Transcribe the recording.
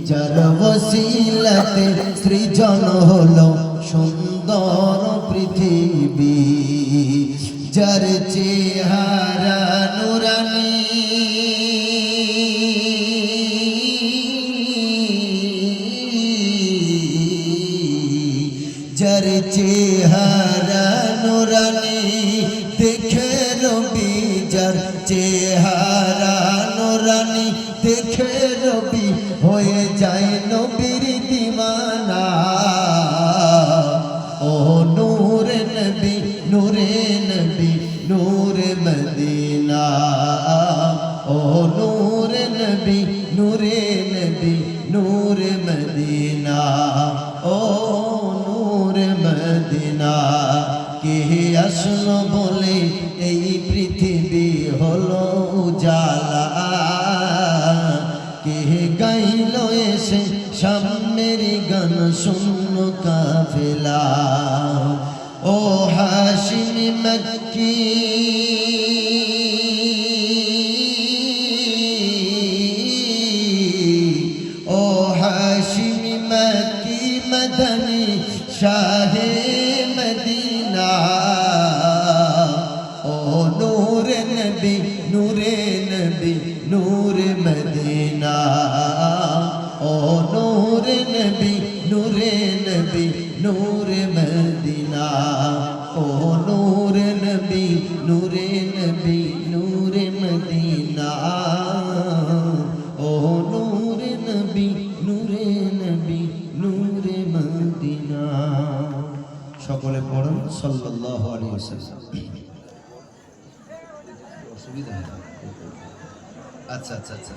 যার ওসিলাতে সৃজন হলো সুন্দর পৃথিবী, যার চেহারা নুরানি, যার চেহারা নুরানি দেখে রবি, যার চেহারা নুরানি দেখে রবি হয়ে যায় নবীর দিওয়ানা। ও নূরে নবী, নূরে নবী, নূরে মদিনা। ও নূরে নবী, নূরে নবী, নূরে মদিনা। ও নূরে মদিনা। কে আসলো বলে এই পৃথিবী হলো উজালা, কে গাইল এসে সামনের গান শূন্য কাফেলা। ও হাশিমি মক্কি, ও হাশিমি মক্কি মদনী শাহে মদিনা। ও নূরে নবী, নূরে নবী, নূরে মদিনা। ও নূরে নবী, নূরে নবী, নূরে মদিনা। ও নূরে নবী, নূরে নবী, নূরে মদিনা। ও নূরে নবী, নূরে নবী, নূরে মদিনা। সকলে পড়ুন সাল্লাল্লাহু আলাইহি ওয়াসাল্লাম। অসুবিধা? আচ্ছা আচ্ছা আচ্ছা।